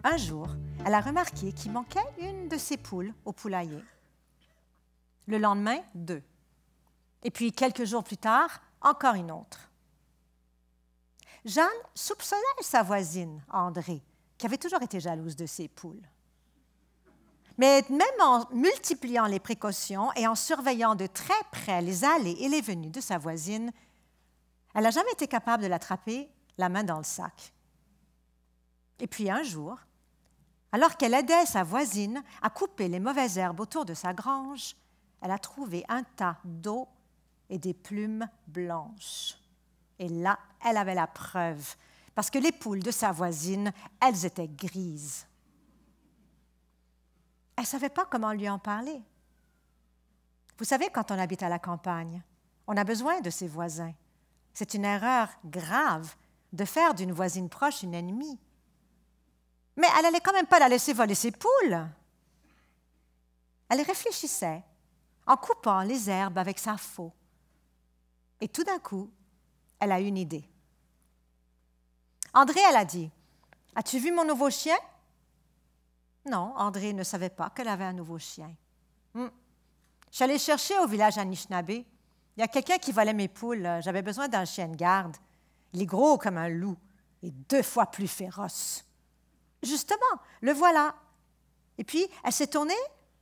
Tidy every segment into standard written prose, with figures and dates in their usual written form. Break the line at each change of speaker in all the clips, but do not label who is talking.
Un jour, elle a remarqué qu'il manquait une de ses poules au poulailler. Le lendemain, 2. Et puis, quelques jours plus tard, encore une autre. Jeanne soupçonnait sa voisine, Andrée, qui avait toujours été jalouse de ses poules. Mais même en multipliant les précautions et en surveillant de très près les allées et les venues de sa voisine, elle n'a jamais été capable de l'attraper la main dans le sac. Et puis un jour, alors qu'elle aidait sa voisine à couper les mauvaises herbes autour de sa grange, elle a trouvé un tas d'eau et des plumes blanches. Et là, elle avait la preuve, parce que les poules de sa voisine, elles étaient grises. Elle ne savait pas comment lui en parler. Vous savez, quand on habite à la campagne, on a besoin de ses voisins. C'est une erreur grave de faire d'une voisine proche une ennemie. Mais elle n'allait quand même pas la laisser voler ses poules. Elle réfléchissait en coupant les herbes avec sa faux. Et tout d'un coup, elle a eu une idée. Andrée, elle a dit, « As-tu vu mon nouveau chien? » Non, Andrée ne savait pas qu'elle avait un nouveau chien. Je suis allée chercher au village Anishinaabe. Il y a quelqu'un qui volait mes poules. J'avais besoin d'un chien de garde. Il est gros comme un loup et 2 fois plus féroce. Justement, le voilà. Et puis, elle s'est tournée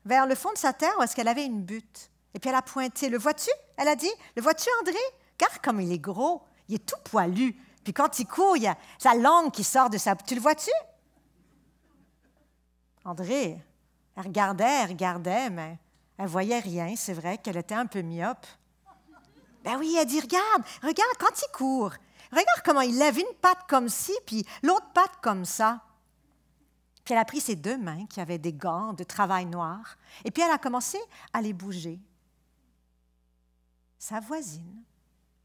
vers le fond de sa terre où est-ce qu'elle avait une butte. Et puis, elle a pointé. « Le vois-tu? » Elle a dit. « Le vois-tu, Andrée? Regarde comme il est gros. Il est tout poilu. Puis quand il court, il y a sa langue qui sort de sa... Tu le vois-tu? » Andrée, elle regardait, mais elle voyait rien. C'est vrai qu'elle était un peu myope. Ben oui, elle dit, regarde quand il court. Regarde comment il lève une patte comme ci, puis l'autre patte comme ça. Puis elle a pris ses 2 mains qui avaient des gants de travail noir, et puis elle a commencé à les bouger. Sa voisine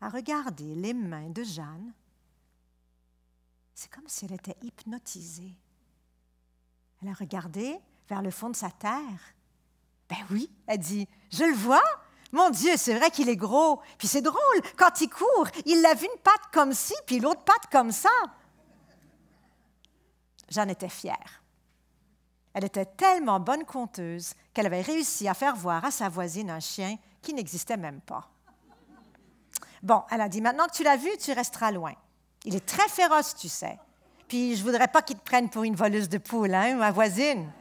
a regardé les mains de Jeanne. C'est comme si elle était hypnotisée. Elle a regardé vers le fond de sa terre. Ben oui, elle dit, je le vois. Mon Dieu, c'est vrai qu'il est gros. Puis c'est drôle, quand il court, il lève une patte comme ci, puis l'autre patte comme ça. Jeanne était fière. Elle était tellement bonne conteuse qu'elle avait réussi à faire voir à sa voisine un chien qui n'existait même pas. Bon, elle a dit, maintenant que tu l'as vu, tu resteras loin. Il est très féroce, tu sais. Puis je ne voudrais pas qu'il te prenne pour une voleuse de poules, hein, ma voisine.